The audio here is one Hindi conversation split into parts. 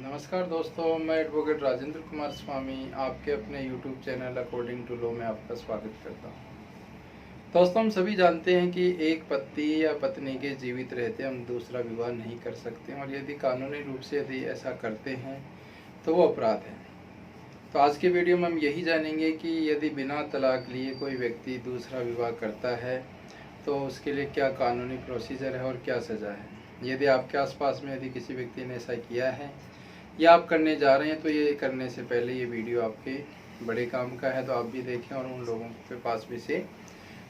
नमस्कार दोस्तों, मैं एडवोकेट राजेंद्र कुमार स्वामी आपके अपने YouTube channel according to law में आपका स्वागत करता हूं। दोस्तों, हम सभी जानते हैं कि एक पति या पत्नी के जीवित रहते हम दूसरा विवाह नहीं कर सकते और यदि कानूनी रूप से यदि ऐसा करते हैं तो वो अपराध है। तो आज के वीडियो में हम यही जानेंगे कि यदि बिना तलाक लिए कोई व्यक्ति दूसरा विवाह करता है तो उसके लिए क्या कानूनी प्रोसीजर है और क्या सज़ा है। यदि आपके आसपास में यदि किसी व्यक्ति ने ऐसा किया है या आप करने जा रहे हैं तो ये करने से पहले ये वीडियो आपके बड़े काम का है, तो आप भी देखें और उन लोगों के पास भी से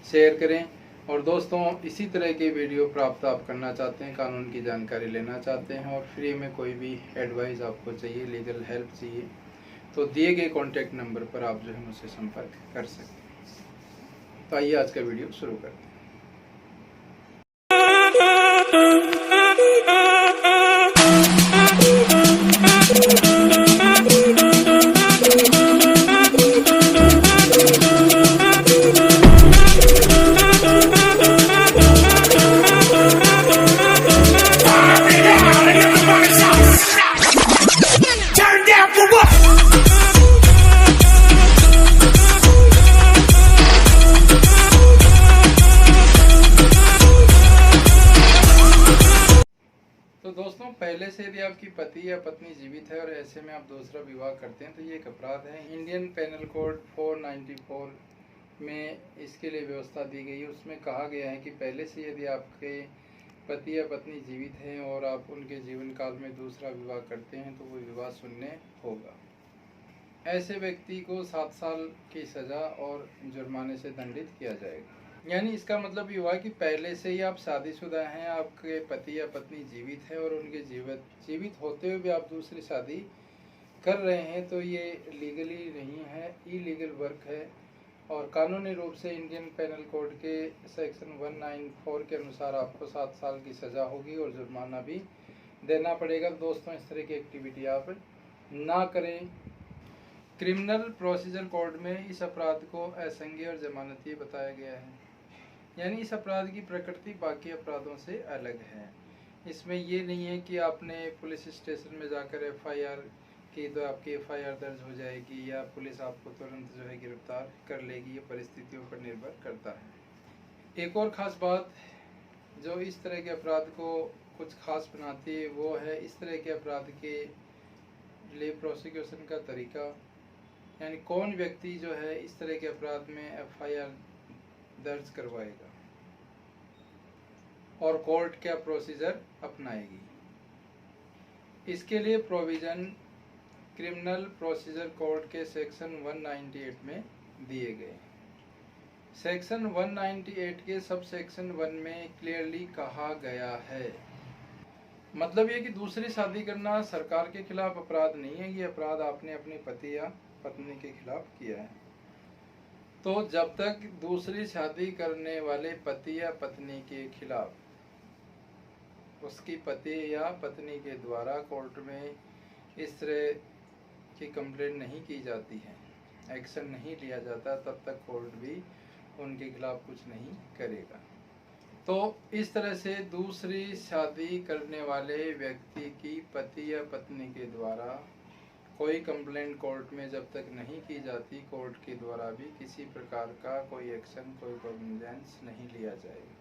शेयर करें। और दोस्तों, इसी तरह के वीडियो प्राप्त आप करना चाहते हैं, कानून की जानकारी लेना चाहते हैं और फ्री में कोई भी एडवाइस आपको चाहिए, लीगल हेल्प चाहिए, तो दिए गए कॉन्टैक्ट नंबर पर आप जो है मुझसे संपर्क कर सकते हैं। तो आइए आज का वीडियो शुरू करते हैं। तो दोस्तों, पहले से यदि आपकी पति या पत्नी जीवित है और ऐसे में आप दूसरा विवाह करते हैं तो ये एक अपराध है। इंडियन पेनल कोड 494 में इसके लिए व्यवस्था दी गई है। उसमें कहा गया है कि पहले से यदि आपके पति या पत्नी जीवित हैं और आप उनके जीवन काल में दूसरा विवाह करते हैं तो वो विवाह शून्य होगा। ऐसे व्यक्ति को 7 साल की सज़ा और जुर्माने से दंडित किया जाएगा। यानी इसका मतलब ये हुआ कि पहले से ही आप शादीशुदा हैं, आपके पति या पत्नी जीवित है और उनके जीवित होते हुए भी आप दूसरी शादी कर रहे हैं तो ये लीगली नहीं है, इलीगल वर्क है। और कानूनी रूप से इंडियन पेनल कोड के सेक्शन 194 के अनुसार आपको 7 साल की सज़ा होगी और जुर्माना भी देना पड़ेगा। दोस्तों, इस तरह की एक्टिविटी आप ना करें। क्रिमिनल प्रोसीजर कोड में इस अपराध को असंज्ञेय और जमानती बताया गया है। यानी इस अपराध की प्रकृति बाकी अपराधों से अलग है। इसमें ये नहीं है कि आपने पुलिस स्टेशन में जाकर एफआईआर की तो आपकी एफआईआर दर्ज हो जाएगी या पुलिस आपको तुरंत जो है गिरफ्तार कर लेगी। ये परिस्थितियों पर निर्भर करता है। एक और ख़ास बात जो इस तरह के अपराध को कुछ खास बनाती है वो है इस तरह के अपराध के लिए प्रोसिक्यूशन का तरीका। यानी कौन व्यक्ति जो है इस तरह के अपराध में एफआईआर दर्ज करवाएगा और कोर्ट क्या प्रोसीजर अपनाएगी। इसके लिए प्रोविज़न क्रिमिनल प्रोसीजर कोड के सेक्शन 198 में दिए गए। सेक्शन 198 के सब सेक्शन 1 में क्लियरली कहा गया है, मतलब ये कि दूसरी शादी करना सरकार के खिलाफ अपराध नहीं है, ये अपराध आपने अपने पति या पत्नी के खिलाफ किया है। तो जब तक दूसरी शादी करने वाले पति या पत्नी के खिलाफ उसकी पति या पत्नी के द्वारा कोर्ट में इस तरह की कंप्लेंट नहीं की जाती है, एक्शन नहीं लिया जाता, तब तक कोर्ट भी उनके खिलाफ कुछ नहीं करेगा। तो इस तरह से दूसरी शादी करने वाले व्यक्ति की पति या पत्नी के द्वारा कोई कंप्लेंट कोर्ट में जब तक नहीं की जाती, कोर्ट के द्वारा भी किसी प्रकार का कोई एक्शन, कोई कॉग्निजेंस नहीं लिया जाएगा।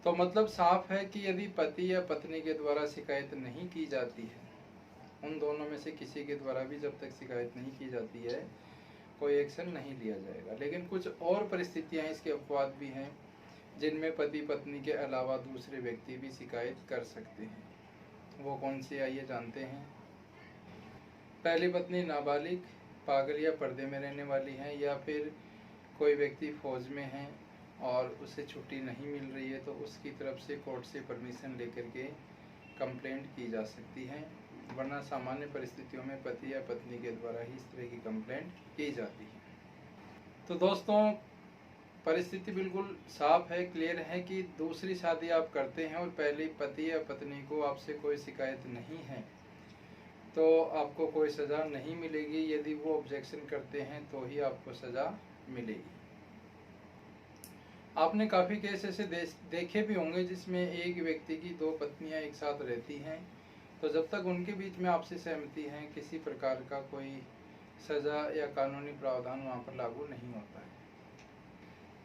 तो मतलब साफ है कि यदि पति या पत्नी के द्वारा शिकायत नहीं की जाती है, उन दोनों में से किसी के द्वारा भी जब तक शिकायत नहीं की जाती है कोई एक्शन नहीं लिया जाएगा। लेकिन कुछ और परिस्थितियां इसके अपवाद भी हैं जिनमें पति पत्नी के अलावा दूसरे व्यक्ति भी शिकायत कर सकते हैं। वो कौन सी, आइए जानते हैं। पहली पत्नी नाबालिग, पागल या पर्दे में रहने वाली है, या फिर कोई व्यक्ति फौज में है और उसे छुट्टी नहीं मिल रही है तो उसकी तरफ से कोर्ट से परमिशन लेकर के कंप्लेंट की जा सकती है, वरना सामान्य परिस्थितियों में पति या पत्नी के द्वारा ही इस तरह की कंप्लेंट की जाती है। तो दोस्तों, परिस्थिति बिल्कुल साफ है, क्लियर है कि दूसरी शादी आप करते हैं और पहले पति या पत्नी को आपसे कोई शिकायत नहीं है तो आपको कोई सज़ा नहीं मिलेगी। यदि वो ऑब्जेक्शन करते हैं तो ही आपको सज़ा मिलेगी। आपने काफ़ी केस ऐसे देखे भी होंगे जिसमें एक व्यक्ति की 2 पत्नियां एक साथ रहती हैं, तो जब तक उनके बीच में आपसी सहमति है, किसी प्रकार का कोई सज़ा या कानूनी प्रावधान वहाँ पर लागू नहीं होता है।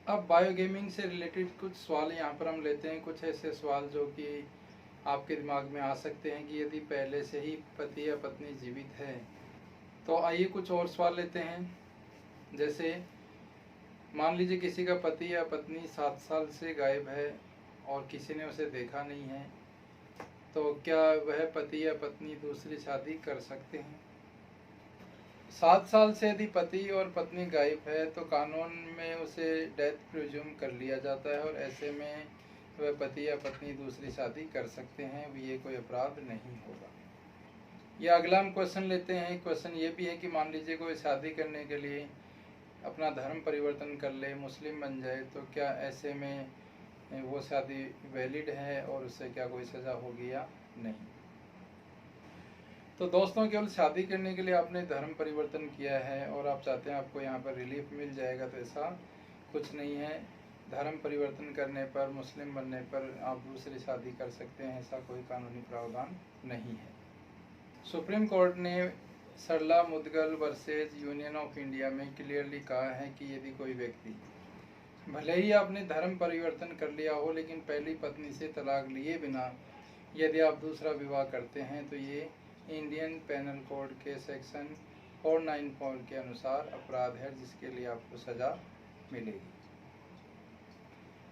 अब बायो गेमिंग से रिलेटेड कुछ सवाल यहाँ पर हम लेते हैं, कुछ ऐसे सवाल जो कि आपके दिमाग में आ सकते हैं कि यदि पहले से ही पति या पत्नी जीवित है। तो आइए कुछ और सवाल लेते हैं। जैसे मान लीजिए किसी का पति या पत्नी 7 साल से गायब है और किसी ने उसे देखा नहीं है, तो क्या वह पति या पत्नी दूसरी शादी कर सकते हैं? 7 साल से यदि पति और पत्नी गायब है तो कानून में उसे डेथ प्रिज्यूम कर लिया जाता है और ऐसे में वह पति या पत्नी दूसरी शादी कर सकते हैं, ये कोई अपराध नहीं होगा। या अगला हम क्वेश्चन लेते हैं। क्वेश्चन ये भी है कि मान लीजिए कोई शादी करने के लिए अपना धर्म परिवर्तन कर ले, मुस्लिम बन जाए, तो क्या ऐसे में वो शादी वैलिड है और उससे क्या कोई सज़ा होगी या नहीं? तो दोस्तों, केवल शादी करने के लिए आपने धर्म परिवर्तन किया है और आप चाहते हैं आपको यहाँ पर रिलीफ मिल जाएगा, तो ऐसा कुछ नहीं है। धर्म परिवर्तन करने पर, मुस्लिम बनने पर आप दूसरी शादी कर सकते हैं, ऐसा कोई कानूनी प्रावधान नहीं है। सुप्रीम कोर्ट ने Sarla Mudgal versus union of India में क्लियरली कहा है कि यदि कोई व्यक्ति भले ही आपने धर्म परिवर्तन कर लिया हो, लेकिन पहली पत्नी से तलाक लिए बिना यदि आप दूसरा विवाह करते हैं तो ये इंडियन पेनल कोड के सेक्शन 494 के अनुसार अपराध है, जिसके लिए आपको सज़ा मिलेगी।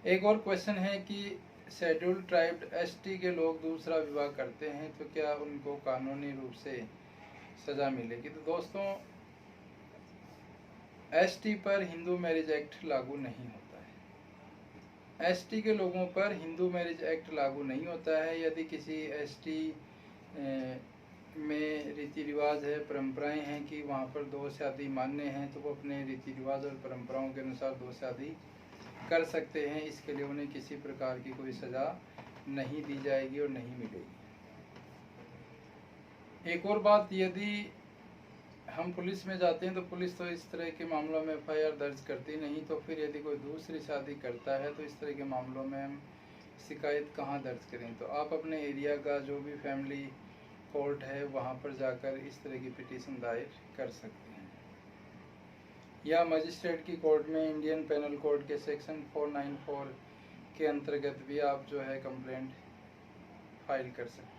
एक और क्वेश्चन है कि शेड्यूल्ड ट्राइब एसटी के लोग दूसरा विवाह करते हैं तो क्या उनको कानूनी रूप से सज़ा मिलेगी? तो दोस्तों, एसटी पर हिंदू मैरिज एक्ट लागू नहीं होता है। एसटी के लोगों पर हिंदू मैरिज एक्ट लागू नहीं होता है। यदि किसी एसटी में रीति रिवाज है, परंपराएं हैं कि वहाँ पर 2 शादी मान्य हैं, तो वो अपने रीति रिवाज और परंपराओं के अनुसार 2 शादी कर सकते हैं। इसके लिए उन्हें किसी प्रकार की कोई सज़ा नहीं दी जाएगी और नहीं मिलेगी। एक और बात, यदि हम पुलिस में जाते हैं तो पुलिस तो इस तरह के मामलों में एफआईआर दर्ज करती नहीं, तो फिर यदि कोई दूसरी शादी करता है तो इस तरह के मामलों में हम शिकायत कहाँ दर्ज करें? तो आप अपने एरिया का जो भी फैमिली कोर्ट है वहाँ पर जाकर इस तरह की पिटीशन दायर कर सकते हैं, या मजिस्ट्रेट की कोर्ट में इंडियन पेनल कोड के सेक्शन 494 के अंतर्गत भी आप जो है कंप्लेंट फाइल कर सकते हैं।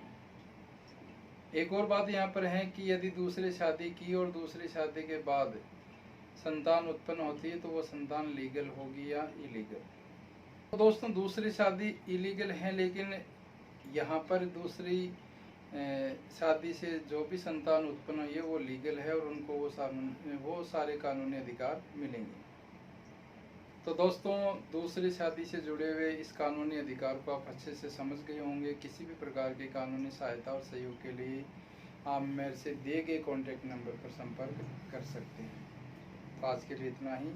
एक और बात यहाँ पर है कि यदि दूसरी शादी की और दूसरी शादी के बाद संतान उत्पन्न होती है तो वो संतान लीगल होगी या इलीगल? तो दोस्तों, दूसरी शादी इलीगल है, लेकिन यहाँ पर दूसरी शादी से जो भी संतान उत्पन्न हुई है वो लीगल है और उनको वो सारे कानूनी अधिकार मिलेंगे। तो दोस्तों, दूसरी शादी से जुड़े हुए इस कानूनी अधिकार को आप अच्छे से समझ गए होंगे। किसी भी प्रकार की कानूनी सहायता और सहयोग के लिए आप मेरे से दिए गए कॉन्टैक्ट नंबर पर संपर्क कर सकते हैं। तो आज के लिए इतना ही।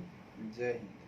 जय हिंद।